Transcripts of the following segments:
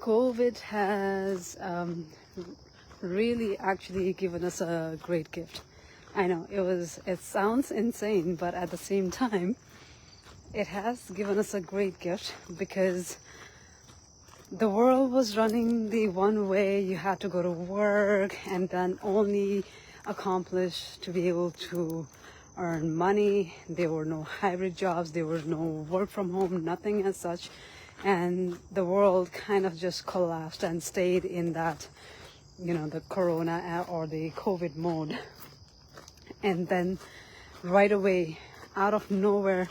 COVID has really actually given us a great gift. I know it sounds insane, but at the same time, it has given us a great gift because the world was running the one way. You had to go to work and then only accomplish to be able to earn money. There were no hybrid jobs, there was no work from home, nothing as such. And the world kind of just collapsed and stayed in that, the corona or the COVID mode. And then right away, out of nowhere,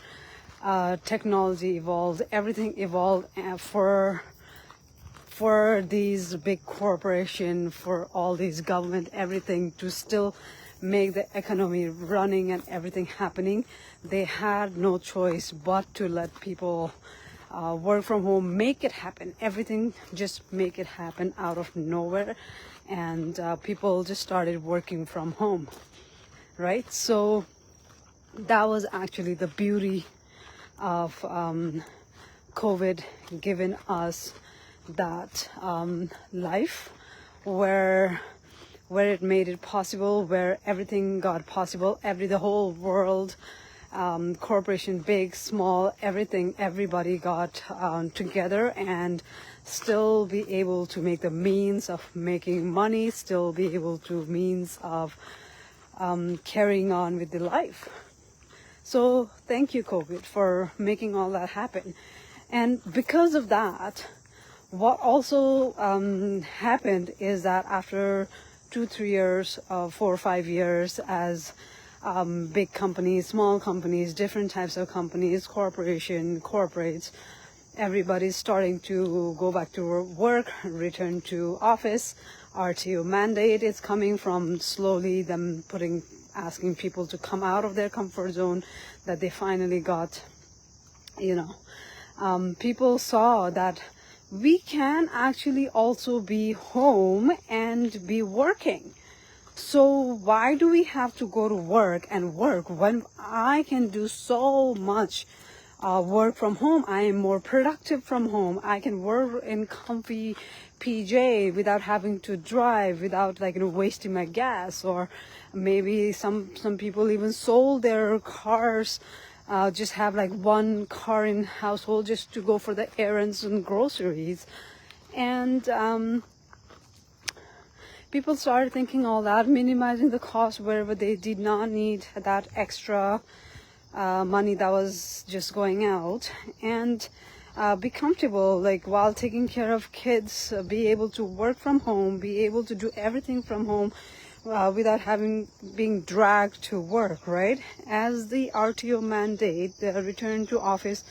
technology evolved, everything evolved for these big corporations, for all these government, everything to still make the economy running and everything happening. They had no choice but to let people work from home, make it happen, everything, just make it happen out of nowhere. And people just started working from home, right? So that was actually the beauty of COVID, giving us that life where it made it possible, where everything got possible, the whole world, corporation, big, small, everything, everybody got together and still be able to make the means of making money, still be able to means of carrying on with the life. So thank you, COVID, for making all that happen. And because of that, what also happened is that after 2-3 years, 4 or 5 years, as big companies, small companies, different types of companies, corporates, everybody's starting to go back to work, return to office. RTO mandate is coming from slowly them asking people to come out of their comfort zone, that they finally got, people saw that we can actually also be home and be working. So why do we have to go to work when I can do so much work from home? I am more productive from home. I can work in comfy PJ without having to drive, without wasting my gas. Or maybe some people even sold their cars, just have one car in household just to go for the errands and groceries. And people started thinking all that, minimizing the cost wherever they did not need that extra money that was just going out, and be comfortable while taking care of kids, be able to work from home, be able to do everything from home without being dragged to work, right? As the RTO mandate, the return to office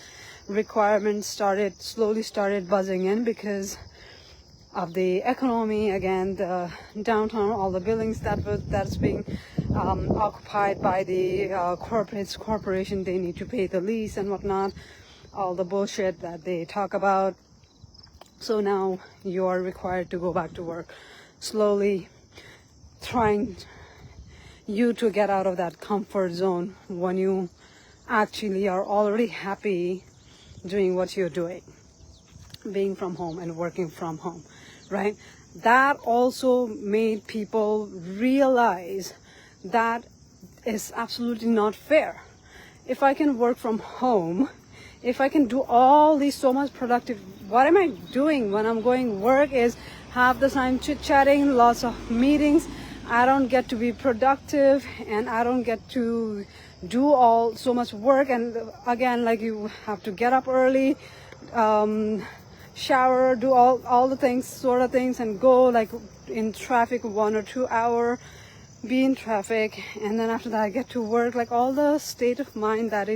requirements slowly started buzzing in because of the economy. Again, the downtown, all the buildings that's being occupied by the corporation, they need to pay the lease and whatnot, all the bullshit that they talk about. So now you are required to go back to work, slowly trying you to get out of that comfort zone when you actually are already happy doing what you're doing, being from home and working from home, right? That also made people realize that is absolutely not fair. If I can work from home, if I can do all these so much productive, what am I doing when I'm going work is half the time chit-chatting, lots of meetings. I don't get to be productive, and I don't get to do so much work. And again, you have to get up early, shower, do all the things, and go in traffic 1 or 2 hours, be in traffic, and then after that I get to work, all the state of mind that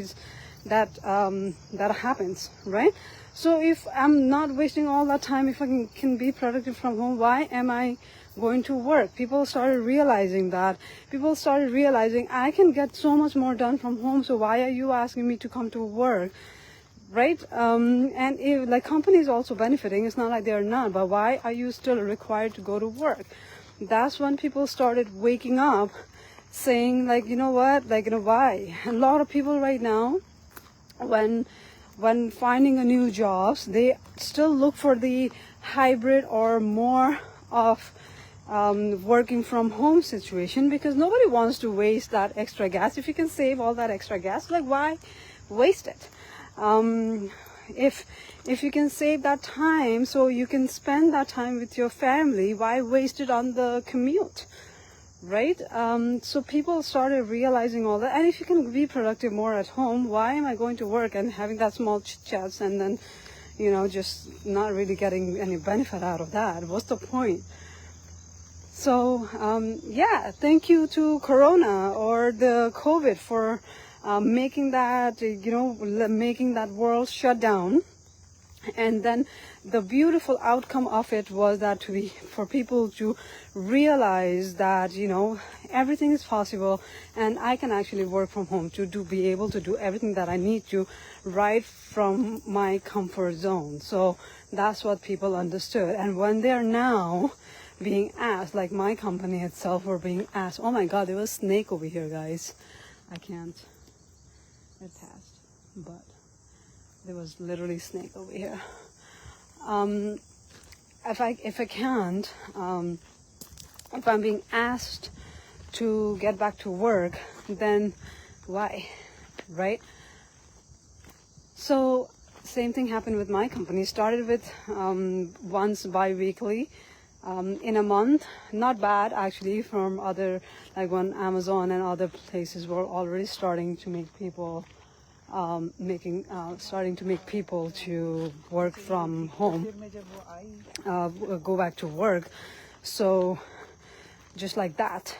happens, right? So if I'm not wasting all that time, if I can be productive from home, why am I going to work? People started realizing that. People started realizing I can get so much more done from home, so why are you asking me to come to work? Right? And if companies also benefiting, it's not like they're not, but why are you still required to go to work? That's when people started waking up, saying why? A lot of people right now, when when finding a new jobs, they still look for the hybrid or more of working from home situation, because nobody wants to waste that extra gas. If you can save all that extra gas, like, why waste it? If you can save that time so you can spend that time with your family, why waste it on the commute, right? So people started realizing all that. And if you can be productive more at home, why am I going to work and having that small chit chats and then, you know, just not really getting any benefit out of that? What's the point? So yeah, thank you to Corona or the COVID for making that, you know, making that world shut down. And then the beautiful outcome of it was that for people to realize that, you know, everything is possible and I can actually work from home, to be able to do everything that I need to right from my comfort zone. So that's what people understood. And when they're now being asked, like my company itself were being asked, oh my God, there was a snake over here, guys. I can't, it passed, but there was literally a snake over here. If I'm being asked to get back to work, then why, right? So same thing happened with my company. Started with once bi-weekly in a month. Not bad actually, from other, like when Amazon and other places were already starting to make people starting to make people to work from home, go back to work. So just like that,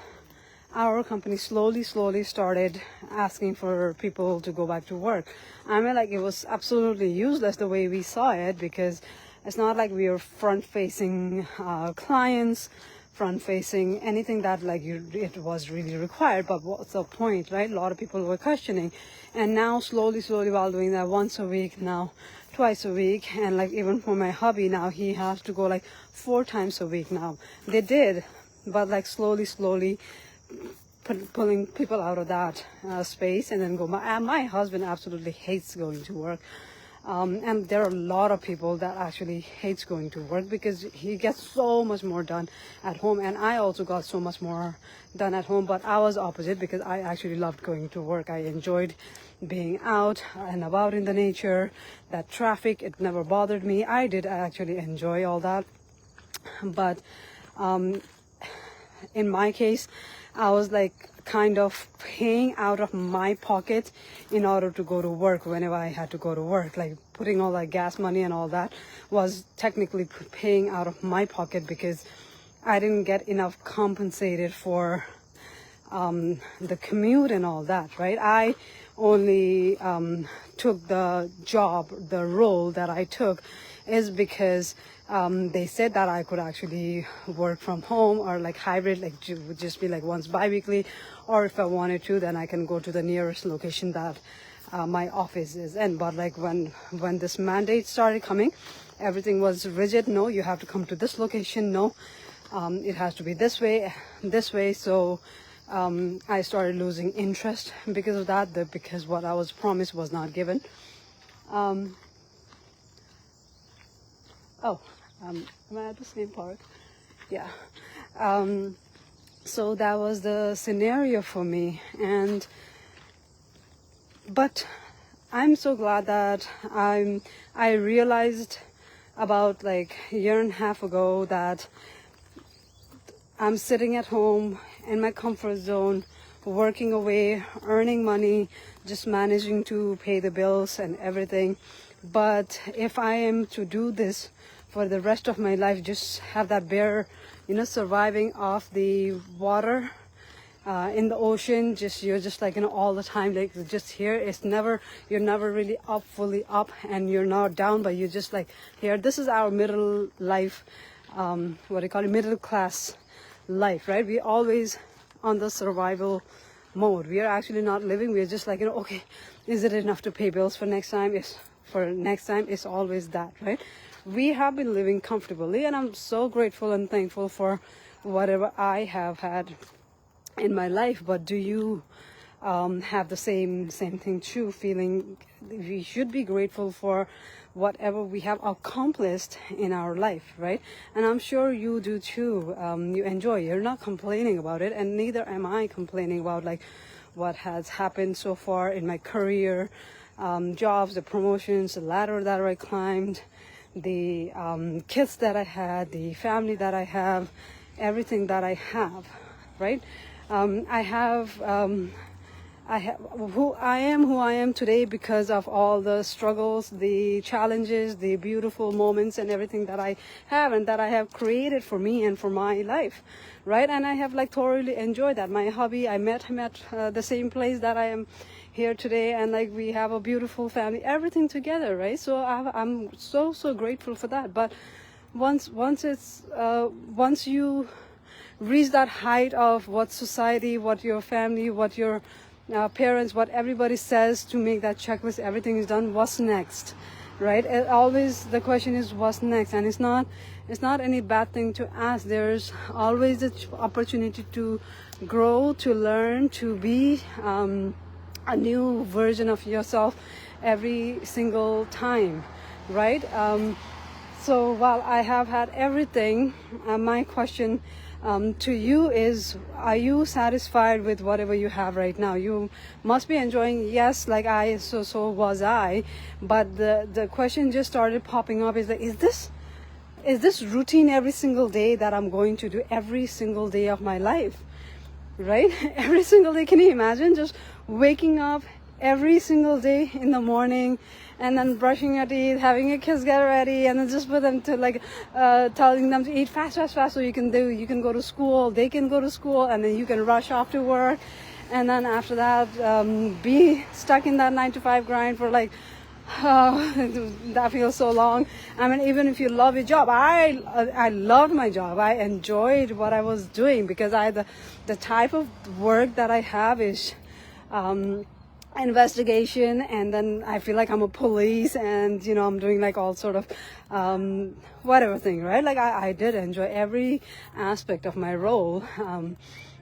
our company slowly started asking for people to go back to work. I mean, like, it was absolutely useless the way we saw it, because it's not like we were front-facing clients, front-facing anything that it was really required. But what's the point, right? A lot of people were questioning. And now slowly while doing that, once a week, now twice a week, and like even for my hubby now, he has to go like 4 times a week now. They did, but like slowly pulling people out of that space and then go. My husband absolutely hates going to work. And there are a lot of people that actually hates going to work, because he gets so much more done at home. And I also got so much more done at home, but I was opposite, because I actually loved going to work. I enjoyed being out and about in the nature. That traffic, it never bothered me. I actually enjoy all that. But in my case, I was like kind of paying out of my pocket in order to go to work whenever I had to go to work. Like putting all that gas money and all that was technically paying out of my pocket, because I didn't get enough compensated for the commute and all that, right? I only took the role that I took is because they said that I could actually work from home, or like hybrid, like would just be like once bi-weekly, or if I wanted to, then I can go to the nearest location that my office is in. But like when this mandate started coming, everything was rigid. No, you have to come to this location. No, it has to be this way. So I started losing interest because of that, because what I was promised was not given. Am I at the same park? Yeah. So that was the scenario for me. But I'm so glad that I realized about like a year and a half ago that I'm sitting at home in my comfort zone, working away, earning money, just managing to pay the bills and everything. But if I am to do this for the rest of my life, just have that bare, surviving off the water in the ocean, you're just like, all the time, like just here, you're never really fully up, and you're not down, but you're just like here. This is our middle life, middle class life, right? We're always on the survival mode. We are actually not living. We're just like, okay, is it enough to pay bills for next time? It's always that, right? We have been living comfortably, and I'm so grateful and thankful for whatever I have had in my life. But do you have the same thing too, feeling we should be grateful for whatever we have accomplished in our life, right? And I'm sure you do too. You enjoy, you're not complaining about it, and neither am I complaining about like what has happened so far in my career, jobs, the promotions, the ladder that I climbed, the kids that I had, the family that I have, everything that I have, right? Who I am today because of all the struggles, the challenges, the beautiful moments and everything that I have and that I have created for me and for my life, right? And I have like thoroughly enjoyed that. My hubby, I met him at the same place that I am here today, and like we have a beautiful family, everything together, right? So I'm so grateful for that. But once you reach that height of what society, what your family, what your parents, what everybody says to make that checklist, everything is done, what's next, right? It always the question is what's next, and it's not any bad thing to ask. There's always the opportunity to grow, to learn, to be a new version of yourself every single time, right? So while I have had everything, my question to you is, are you satisfied with whatever you have right now? You must be enjoying, yes, like so was I, but the question just started popping up is like, is this routine every single day that I'm going to do every single day of my life, right? Every single day. Can you imagine just waking up every single day in the morning and then brushing your teeth, having your kids get ready, and then just for them to like telling them to eat fast so you can go to school, they can go to school, and then you can rush off to work, and then after that be stuck in that 9 to 5 grind for like that feels so long. I mean, even if you love your job, I loved my job. I enjoyed what I was doing because the type of work that I have is investigation, and then I feel like I'm a police, and you know, I'm doing like all sort of whatever thing, right? Like I did enjoy every aspect of my role,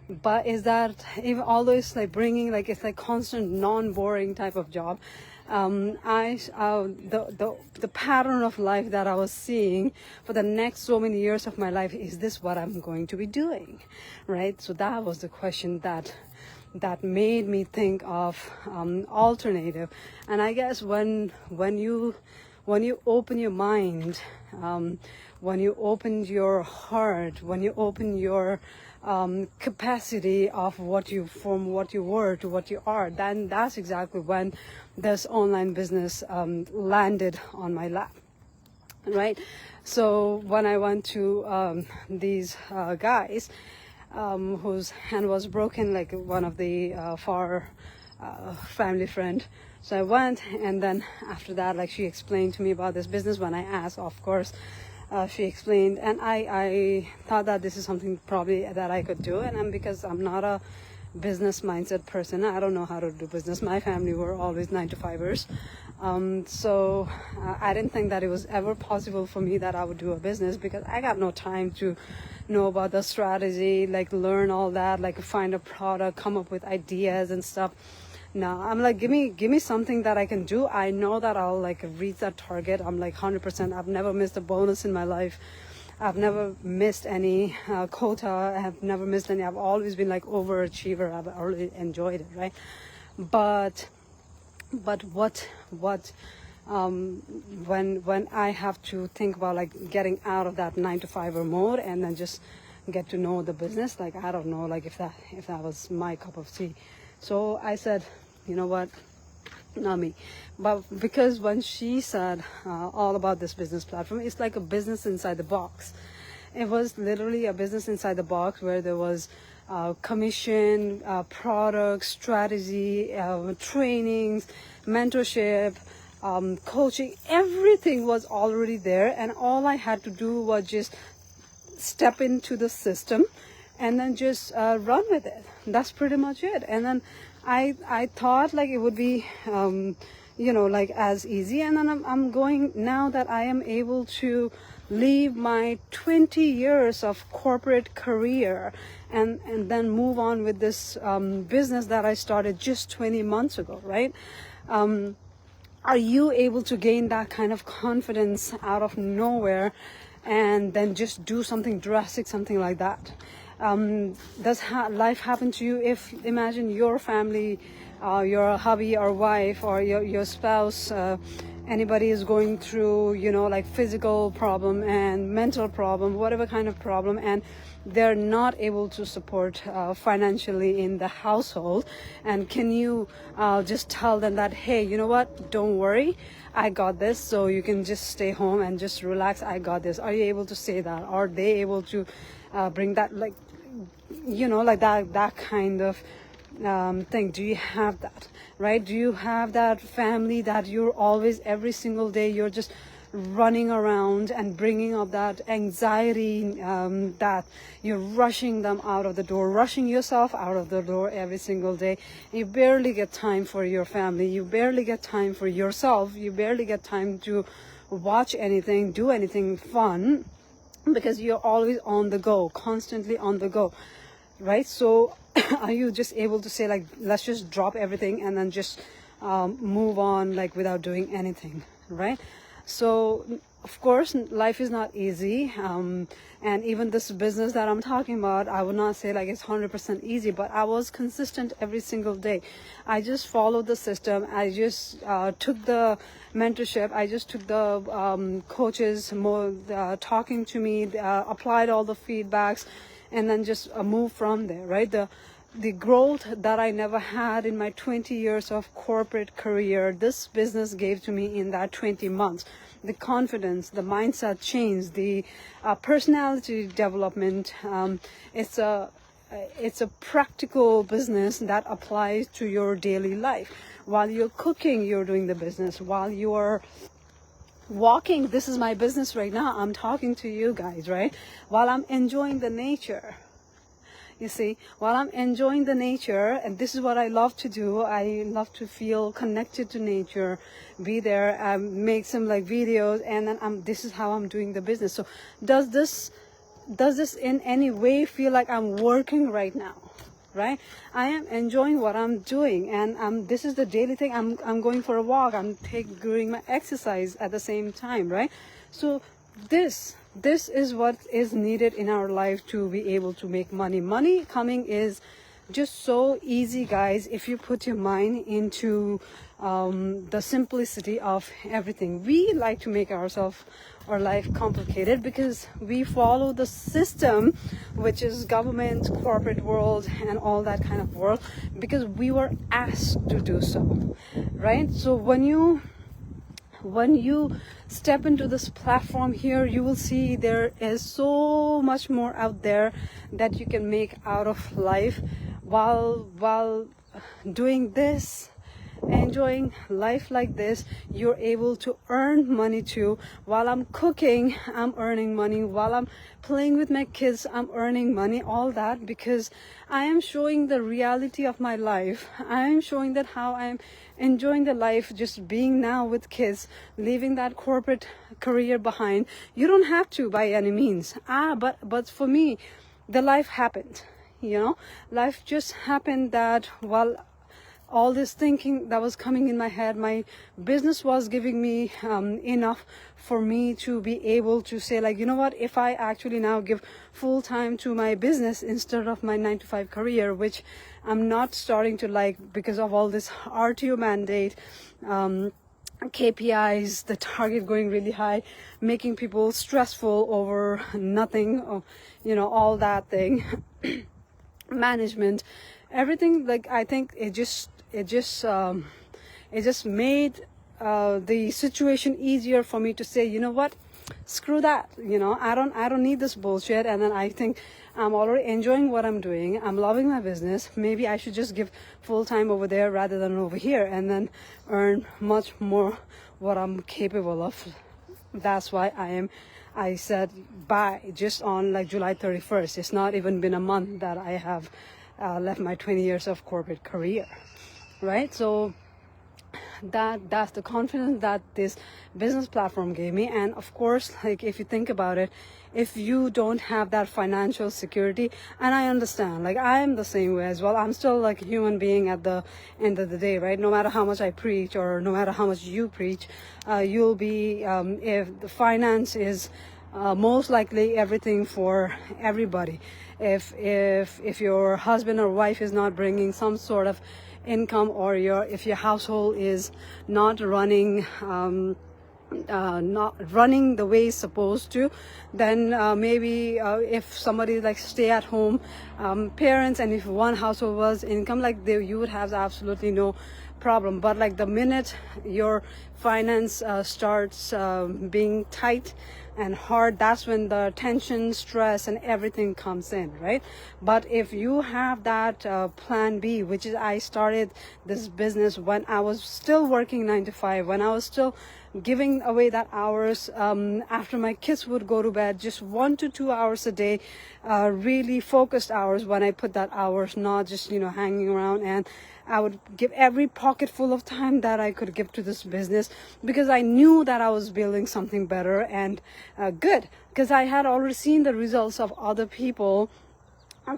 but is that even although it's like bringing like it's like constant non-boring type of job, the pattern of life that I was seeing for the next so many years of my life, is this what I'm going to be doing, right? So that was the question that made me think of alternative. And I guess when you open your mind, when you open your heart, when you open your capacity of from what you were to what you are, then that's exactly when this online business landed on my lap, right? So when I went to these guys whose hand was broken, like one of the far family friend. So I went, and then after that, like she explained to me about this business. When I asked, of course, she explained, and I thought that this is something probably that I could do, and because I'm not a business mindset person, I don't know how to do business. My family were always 9 to 5ers, so I didn't think that it was ever possible for me that I would do a business, because I got no time to know about the strategy, like learn all that, like find a product, come up with ideas and stuff. No, I'm like, give me something that I can do. I know that I'll like reach that target. I'm like 100%. I've never missed a bonus in my life. I've never missed any quota. I have never missed any. I've always been like overachiever. I've already enjoyed it, right? But what when I have to think about like getting out of that 9 to 5 mode and then just get to know the business, like I don't know, like if that was my cup of tea. So I said, you know what, not me. But because when she said all about this business platform, it's like a business inside the box. It was literally a business inside the box where there was commission, product, strategy, trainings, mentorship, coaching. Everything was already there, and all I had to do was just step into the system and then just run with it. That's pretty much it. And then I thought like it would be like as easy. And then I'm going, now that I am able to leave my 20 years of corporate career and then move on with this business that I started just 20 months ago, right? Are you able to gain that kind of confidence out of nowhere and then just do something drastic, something like that? Does life happen to you? If imagine your family, your hubby or wife or your spouse, anybody is going through, like physical problem and mental problem, whatever kind of problem, and they're not able to support financially in the household. And can you just tell them that, hey, you know what, don't worry, I got this, so you can just stay home and just relax, I got this? Are you able to say that? Are they able to bring that, like, like that kind of thing? Do you have that, right? Do you have that family that you're always, every single day, you're just running around and bringing up that anxiety, that you're rushing them out of the door, rushing yourself out of the door every single day? You barely get time for your family, you barely get time for yourself, you barely get time to watch anything, do anything fun, because you're always on the go, constantly on the go, right? So are you just able to say, like, let's just drop everything and then just move on, like, without doing anything, right? So of course life is not easy, and even this business that I'm talking about, I would not say like it's 100% easy, but I was consistent every single day. I just followed the system. I just took the mentorship, I just took the coaches more talking to me, applied all the feedbacks, and then just move from there, right? The growth that I never had in my 20 years of corporate career, this business gave to me in that 20 months. The confidence, the mindset change, the personality development. It's a practical business that applies to your daily life. While you're cooking, you're doing the business. While you are walking, this is my business right now, I'm talking to you guys, right? While I'm enjoying the nature, you see, while I'm enjoying the nature, and this is what I love to do. I love to feel connected to nature, be there, make some like videos, and then this is how I'm doing the business. So does this in any way feel like I'm working right now? Right? I am enjoying what I'm doing, and this is the daily thing. I'm going for a walk, I'm doing my exercise at the same time, right? So this is what is needed in our life to be able to make money. Money coming is just so easy, guys, if you put your mind into the simplicity of everything. We like to make our life complicated because we follow the system, which is government, corporate world, and all that kind of world, because we were asked to do so, right? So when you step into this platform here, you will see there is so much more out there that you can make out of life while doing this, enjoying life like this. You're able to earn money too. While I'm cooking, I'm earning money. While I'm playing with my kids, I'm earning money. All that because I am showing the reality of my life. I am showing that how I'm enjoying the life, just being now with kids, leaving that corporate career behind. You don't have to by any means. But for me, the life happened. Life just happened that while all this thinking that was coming in my head, my business was giving me enough for me to be able to say, like, you know what, if I actually now give full time to my business instead of my 9-to-5 career, which I'm not starting to like because of all this RTO mandate, KPIs, the target going really high, making people stressful over nothing, all that thing, management, everything. Like, I think it just made the situation easier for me to say, you know what, screw that, I don't need this bullshit. And then I think I'm already enjoying what I'm doing, I'm loving my business, maybe I should just give full time over there rather than over here, and then earn much more what I'm capable of. That's why I said bye just on like July 31st. It's not even been a month that I have left my 20 years of corporate career, right? So that's the confidence that this business platform gave me. And of course, like if you think about it, if you don't have that financial security, and I understand, like I am the same way as well, I'm still like a human being at the end of the day, right? No matter how much I preach, or no matter how much you preach, you'll be if the finance is most likely everything for everybody. If your husband or wife is not bringing some sort of income, or if your household is not running the way it's supposed to, then maybe if somebody like stay at home parents, and if one household was income, like you would have absolutely no problem. But like the minute your finance starts being tight and hard, that's when the tension, stress, and everything comes in, right? But if you have that plan B, which is, I started this business when I was still working 9 to 5, when I was still giving away that hours after my kids would go to bed, just 1 to 2 hours a day, really focused hours. When I put that hours, not just hanging around, and I would give every pocket full of time that I could give to this business, because I knew that I was building something better and good, because I had already seen the results of other people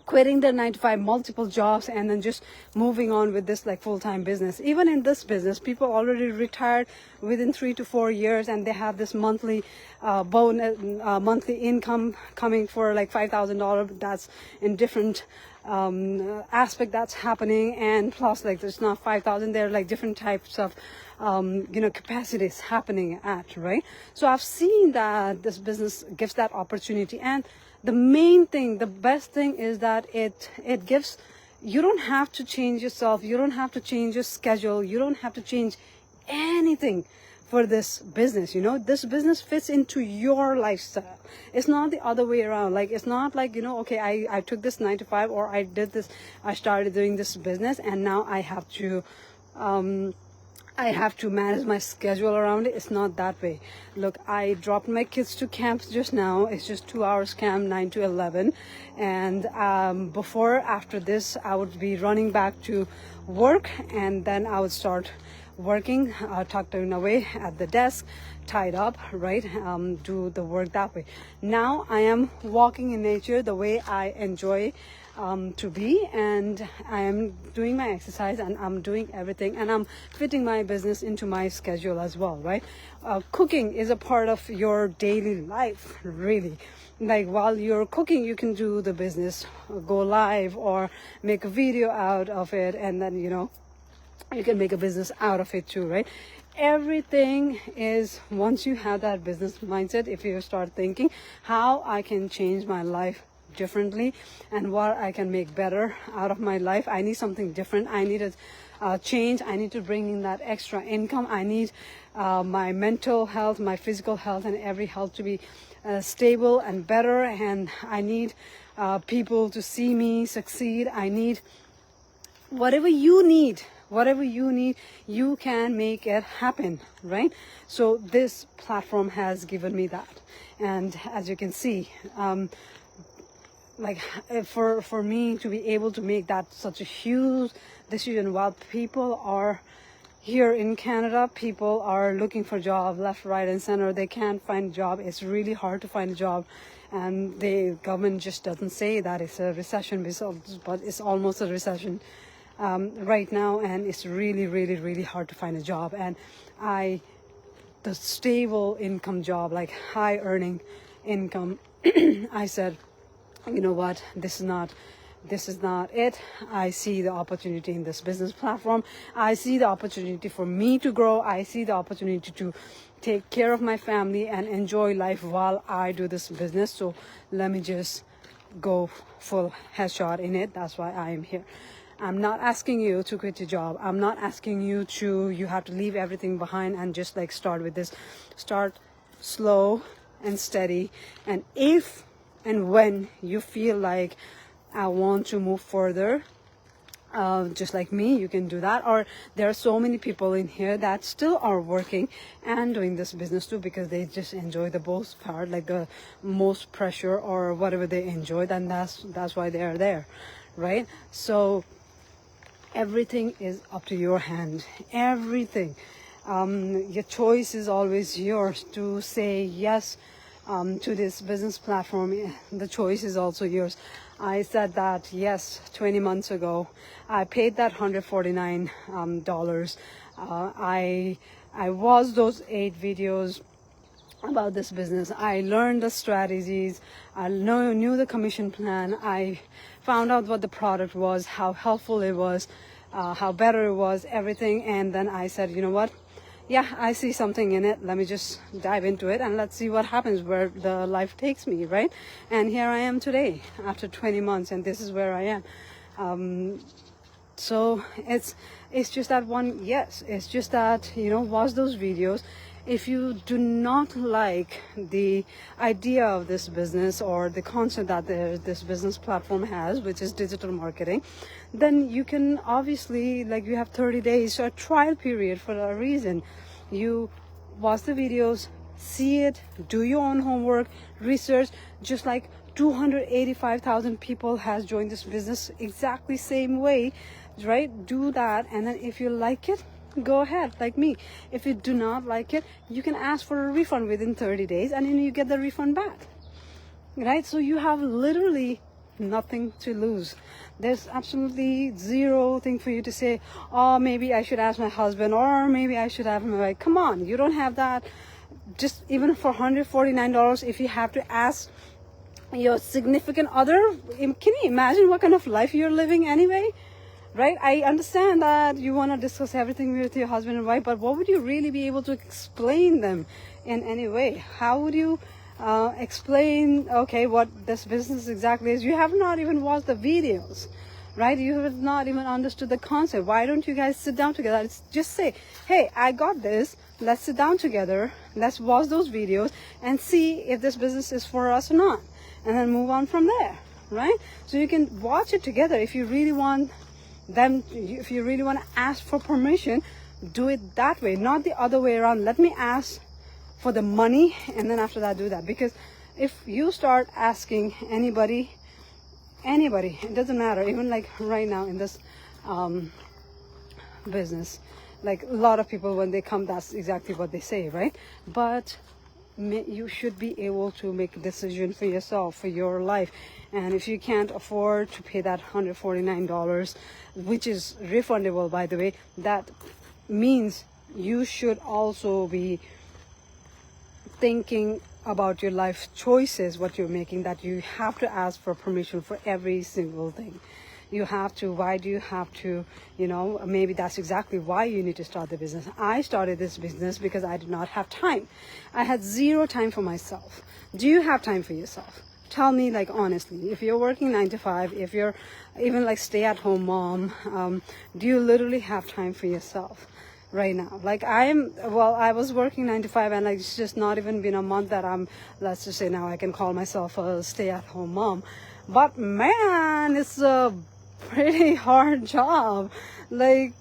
quitting their 9 to 5, multiple jobs, and then just moving on with this like full-time business. Even in this business, people already retired within 3 to 4 years, and they have this monthly bonus, monthly income coming for like $5,000. That's in different aspect that's happening, and plus like there's not 5,000, there are like different types of capacities happening at, right? So I've seen that this business gives that opportunity. And the main thing, the best thing is that it gives, you don't have to change yourself, you don't have to change your schedule, you don't have to change anything for this business. This business fits into your lifestyle. It's not the other way around. Like it's not like okay, I took this 9 to 5, or I started doing this business, and now I have to manage my schedule around it. It's not that way. Look, I dropped my kids to camps just now. It's just 2 hours camp, 9 to 11. And after this, I would be running back to work, and then I would start working, tucked away at the desk, tied up, right? Do the work that way. Now I am walking in nature the way I enjoy to be, and I am doing my exercise, and I'm doing everything, and I'm fitting my business into my schedule as well, right? Cooking is a part of your daily life, really. Like while you're cooking, you can do the business, go live, or make a video out of it, and then you can make a business out of it too, right? Everything is, once you have that business mindset, if you start thinking how I can change my life differently and what I can make better out of my life, I need something different, I need a change, I need to bring in that extra income, I need my mental health, my physical health, and every health to be stable and better, and I need people to see me succeed. I need whatever you need, you can make it happen, right? So this platform has given me that. And as you can see, like for me to be able to make that such a huge decision, while people are here in Canada, people are looking for jobs left, right, and center. They can't find a job. It's really hard to find a job, and the government just doesn't say that it's a recession, but it's almost a recession right now, and it's really, really, really hard to find a job. And the stable income job, like high earning income, I said, you know what, this is not it. I see the opportunity in this business platform. I see the opportunity for me to grow. I see the opportunity to take care of my family and enjoy life while I do this business. So let me just go full headshot in it. That's why I am here. I'm not asking you to quit your job. I'm not asking you have to leave everything behind and just like start with this. Start slow and steady. And if and when you feel like I want to move further, just like me, you can do that. Or there are so many people in here that still are working and doing this business too, because they just enjoy the most part, like the most pressure or whatever they enjoy, and that's why they are there, right? So everything is up to your hand. Everything. Your choice is always yours to say yes to this business platform. The choice is also yours. I said that yes 20 months ago. I paid that $149. I watched those 8 videos about this business. I learned the strategies. I knew the commission plan. I found out what the product was, how helpful it was, how better it was, everything. And then I said, you know what? Yeah, I see something in it. Let me just dive into it and let's see what happens, where the life takes me, right? And here I am today after 20 months, and this is where I am. So it's just that one. Yes, it's just that, you know, watch those videos. If you do not like the idea of this business or the concept that this business platform has, which is digital marketing, then you can obviously, like, you have 30 days, so a trial period for a reason. You watch the videos, see it, do your own homework, research, just like 285,000 people has joined this business exactly same way, right? Do that, and then if you like it, go ahead, like me. If you do not like it, you can ask for a refund within 30 days and then you get the refund back, right? So you have literally nothing to lose. There's absolutely zero thing for you to say, oh, maybe I should ask my husband, or maybe I should have my wife. Come on, you don't have that. Just even for $149, if you have to ask your significant other, can you imagine what kind of life you're living anyway? Right? I understand that you want to discuss everything with your husband and wife, but what would you really be able to explain them in any way? How would you explain, okay, what this business exactly is? You have not even watched the videos, right? You have not even understood the concept. Why don't you guys sit down together? Just say, hey, I got this. Let's sit down together. Let's watch those videos and see if this business is for us or not. And then move on from there, right? So you can watch it together. If you really want them, if you really want to ask for permission, do it that way, not the other way around. Let me ask for the money and then after that do that. Because if you start asking anybody, it doesn't matter, even like right now in this business, like a lot of people, when they come, that's exactly what they say, right? But you should be able to make a decision for yourself, for your life. And if you can't afford to pay that $149, which is refundable, by the way, that means you should also be thinking about your life choices, what you're making, that you have to ask for permission for every single thing. You have to. Why do you have to? You know, maybe that's exactly why you need to start the business. I started this business because I did not have time. I had zero time for myself. Do you have time for yourself? Tell me, like, honestly, if you're working 9 to 5, if you're even like stay-at-home mom, do you literally have time for yourself right now? Like I was working 9 to 5, and like it's just not even been a month that I'm, let's just say now I can call myself a stay-at-home mom. But man, it's a pretty hard job. Like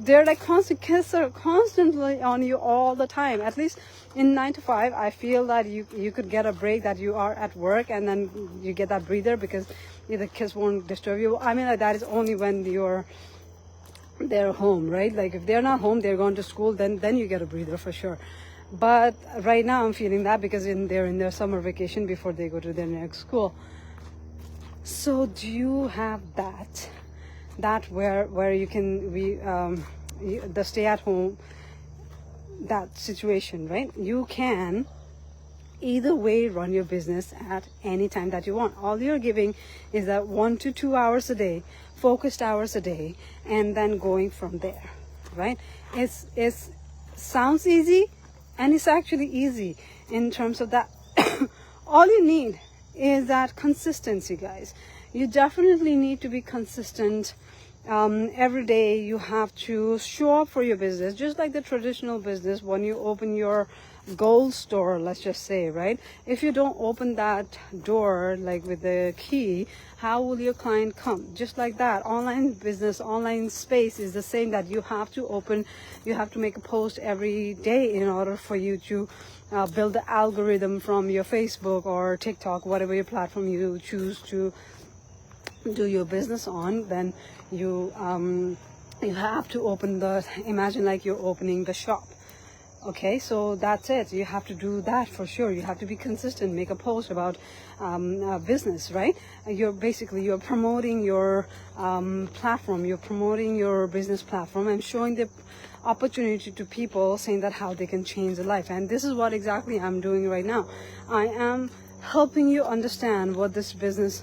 they're like constantly on you all the time. At least in 9 to 5, I feel that you could get a break, that you are at work and then you get that breather because the kids won't disturb you. I mean, like, that is only when they're home, right? Like if they're not home, they're going to school, then you get a breather for sure. But right now I'm feeling that because they're in their summer vacation before they go to their next school. So do you have that where you can the stay at home, that situation, right? You can either way run your business at any time that you want. All you're giving is that 1 to 2 hours a day, focused hours a day, and then going from there, right? It's sounds easy, and it's actually easy in terms of that. All you need is that consistency, guys. You definitely need to be consistent. Every day you have to show up for your business, just like the traditional business. When you open your gold store, let's just say, right? If you don't open that door like with the key, how will your client come? Just like that, online business, online space is the same, that you have to open, you have to make a post every day in order for you to build the algorithm from your Facebook or TikTok, whatever your platform you choose to do your business on. Then you You have to imagine like you're opening the shop. Okay, so that's it. You have to do that for sure. You have to be consistent, make a post about business, right? You're promoting your platform, you're promoting your business platform and showing the opportunity to people, saying that how they can change their life. And this is what exactly I'm doing right now. I am helping you understand what this business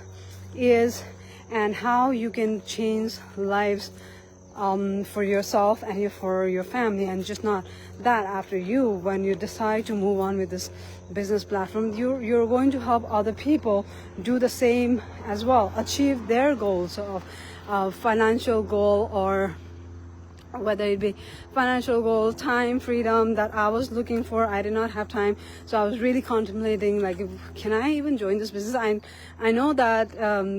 is and how you can change lives for yourself and for your family. And just not that, after you, when you decide to move on with this business platform, you're going to help other people do the same as well, achieve their goals of financial goal, or whether it be financial goal, time, freedom that I was looking for. I did not have time, so I was really contemplating, like, can I even join this business? I know that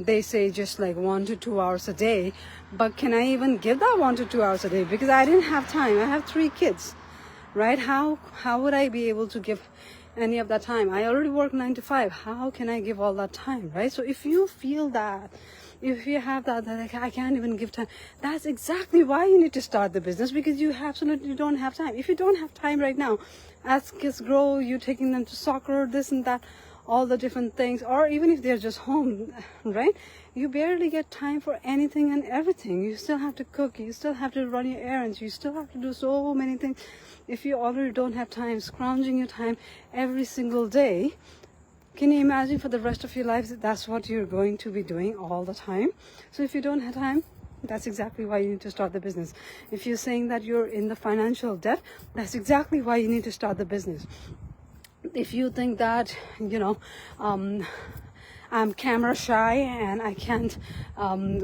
they say just like 1 to 2 hours a day, but can I even give that 1 to 2 hours a day? Because I didn't have time. I have 3 kids, right? How would I be able to give any of that time? I already work 9 to 5. How can I give all that time, right? So if you feel that, if you have that like, I can't even give time, that's exactly why you need to start the business, because you absolutely don't have time. If you don't have time right now, as kids grow, you're taking them to soccer, this and that, all the different things, or even if they're just home, right? You barely get time for anything and everything. You still have to cook, you still have to run your errands, you still have to do so many things. If you already don't have time, scrounging your time every single day, can you imagine for the rest of your life that that's what you're going to be doing all the time? So if you don't have time, that's exactly why you need to start the business. If you're saying that you're in the financial debt, that's exactly why you need to start the business. If you think that, I'm camera shy and I can't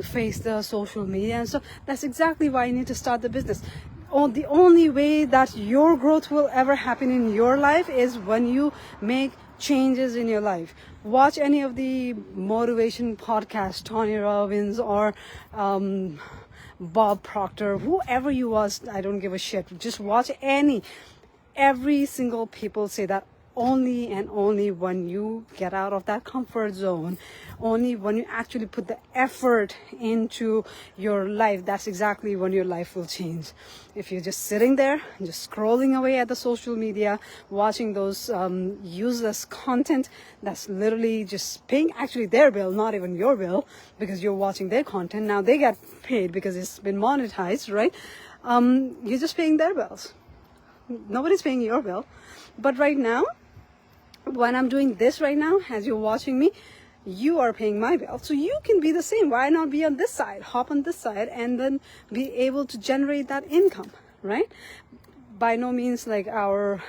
face the social media and stuff, that's exactly why you need to start the business. The only way that your growth will ever happen in your life is when you make changes in your life. Watch any of the motivation podcasts, Tony Robbins or Bob Proctor, whoever you was, I don't give a shit. Just watch every single people say that only and only when you get out of that comfort zone, only when you actually put the effort into your life, that's exactly when your life will change. If you're just sitting there, just scrolling away at the social media, watching those useless content that's literally just paying actually their bill, not even your bill, because you're watching their content. Now they get paid because it's been monetized, right? You're just paying their bills. Nobody's paying your bill. But right now, when I'm doing this right now, as you're watching me, you are paying my bill. So you can be the same. Why not be on this side, hop on this side, and then be able to generate that income, right? By no means like our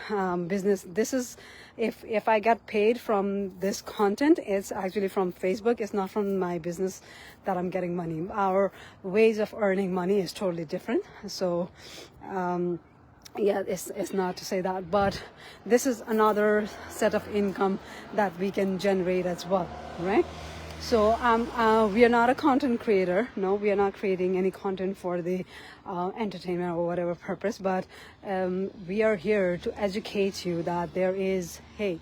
business. This is, if I get paid from this content, it's actually from Facebook. It's not from my business that I'm getting money. Our ways of earning money is totally different. So, yeah, it's not to say that, but this is another set of income that we can generate as well, right? So we are not a content creator. No, we are not creating any content for the entertainment or whatever purpose, but we are here to educate you that there is a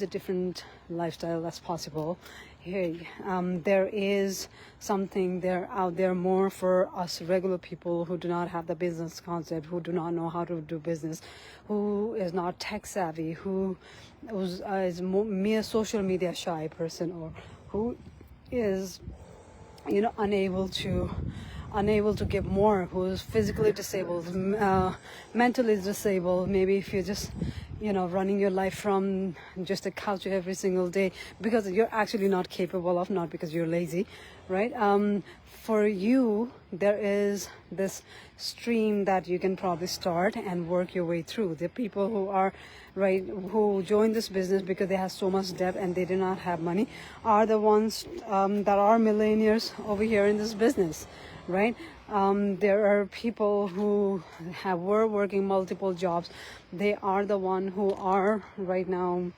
different lifestyle that's possible. There is something there out there more for us regular people who do not have the business concept, who do not know how to do business, who is not tech savvy, who is mere social media shy person, or who is unable to give more, who is physically disabled, mentally disabled. Maybe if you're just running your life from just a couch every single day because you're actually not capable of, not because you're lazy, right? For you, there is this stream that you can probably start and work your way through. The people who join this business because they have so much debt and they do not have money are the ones that are millionaires over here in this business, right? There are people who were working multiple jobs. They are the one who are right now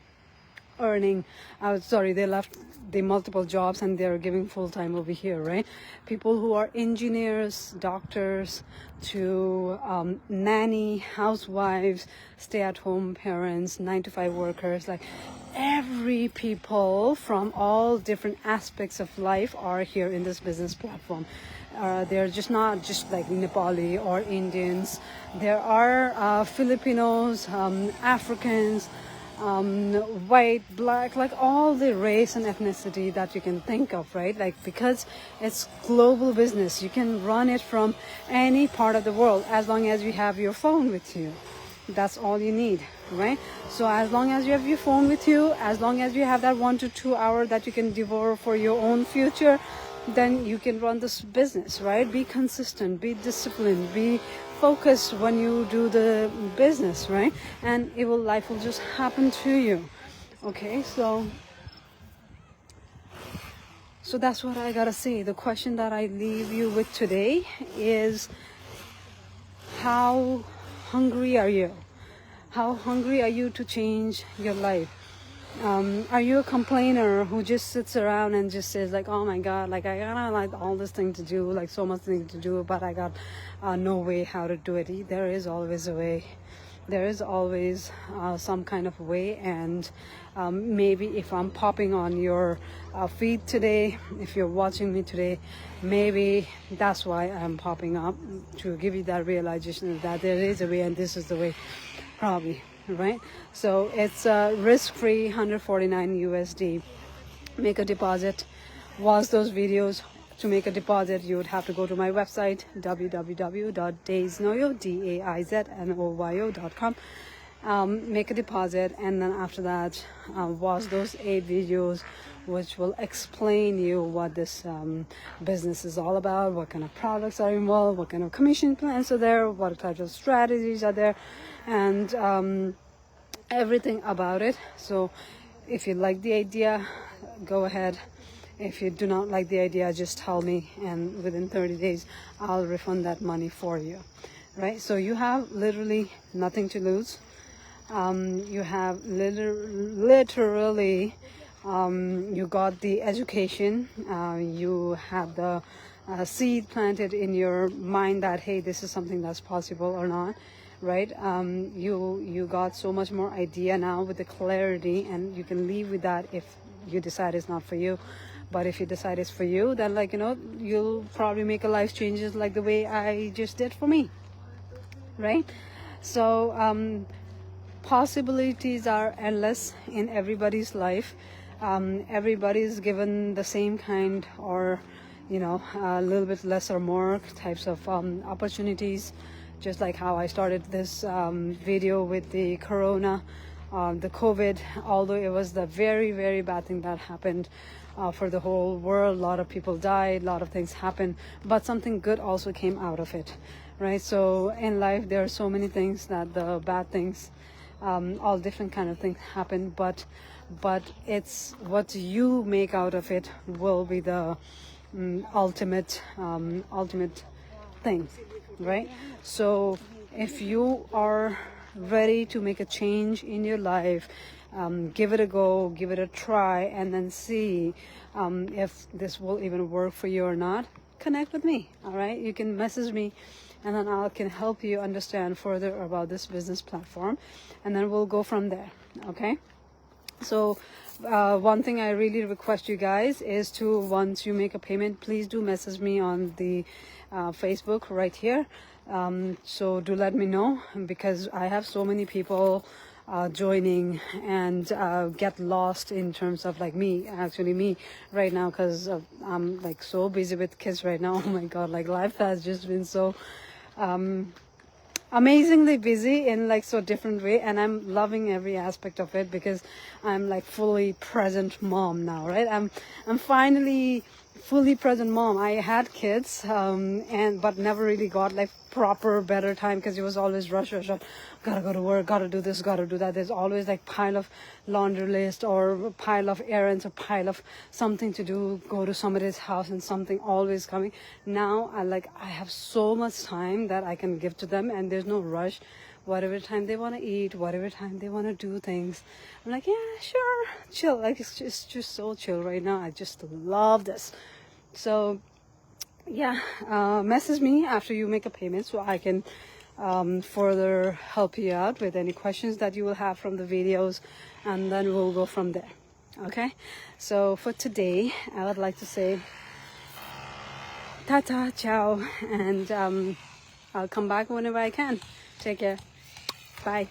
earning, they left the multiple jobs and they're giving full time over here, right? People who are engineers, doctors, to nanny, housewives, stay-at-home parents, 9-to-5 workers, like every people from all different aspects of life are here in this business platform. They're just not just like Nepali or Indians. There are Filipinos, Africans, white, black, like all the race and ethnicity that you can think of, right? Like, because it's global business, you can run it from any part of the world as long as you have your phone with you. That's all you need, right? So as long as you have your phone with you, as long as you have that 1 to 2 hour that you can devour for your own future, then you can run this business, right? Be consistent, be disciplined, be focused when you do the business, right? And life will just happen to you. Okay, so that's what I gotta say. The question that I leave you with today is, how hungry are you? How hungry are you to change your life? Are you a complainer who just sits around and just says like, oh my God, like I got like all this thing to do, like so much thing to do, but I got no way how to do it? There is always a way. There is always some kind of way, and maybe if I'm popping on your feed today, if you're watching me today, maybe that's why I'm popping up, to give you that realization that there is a way and this is the way, probably, right? So it's risk-free, 149 USD. Make a deposit. Watch those videos. To make a deposit, you would have to go to my website, www.daiznoyo.com. Make a deposit, and then after that, watch those 8 videos which will explain you what this business is all about, what kind of products are involved, what kind of commission plans are there, what types of strategies are there, and everything about it. So if you like the idea, go ahead. If you do not like the idea, just tell me, and within 30 days I'll refund that money for you, right? So you have literally nothing to lose. You have literally you got the education, you have the seed planted in your mind that, hey, this is something that's possible or not, right? You got so much more idea now with the clarity, and you can leave with that if you decide it's not for you. But if you decide it's for you, then you'll probably make a life changes like the way I just did for me, right? So possibilities are endless in everybody's life. Everybody's given the same kind, or a little bit less or more types of opportunities, just like how I started this video with the corona, the COVID. Although it was the very, very bad thing that happened for the whole world, a lot of people died, a lot of things happened, but something good also came out of it, right? So in life there are so many things, that the bad things, all different kind of things happen, but it's what you make out of it will be the ultimate thing, right? So if you are ready to make a change in your life, give it a go, give it a try, and then see if this will even work for you or not. Connect with me, all right? You can message me, and then I can help you understand further about this business platform, and then we'll go from there, okay? So one thing I really request you guys is to, once you make a payment, please do message me on the Facebook right here. So do let me know, because I have so many people joining and get lost in terms of like me right now, because I'm like so busy with kids right now. Oh my God, like life has just been so amazingly busy in like so different way, and I'm loving every aspect of it, because I'm like fully present mom now, right? I'm finally fully present mom. I had kids but never really got like proper better time, because it was always rush, gotta go to work, gotta do this, gotta do that. There's always like pile of laundry list, or pile of errands, or pile of something to do, go to somebody's house, and something always coming. Now I have so much time that I can give to them, and there's no rush. Whatever time they want to eat, whatever time they want to do things, I'm like, yeah, sure, chill. Like it's just so chill right now. I just love this. So yeah, message me after you make a payment, so I can further help you out with any questions that you will have from the videos, and then we'll go from there. Okay, so for today I would like to say Ta-ta, ciao, and I'll come back whenever I can. Take care. Bye.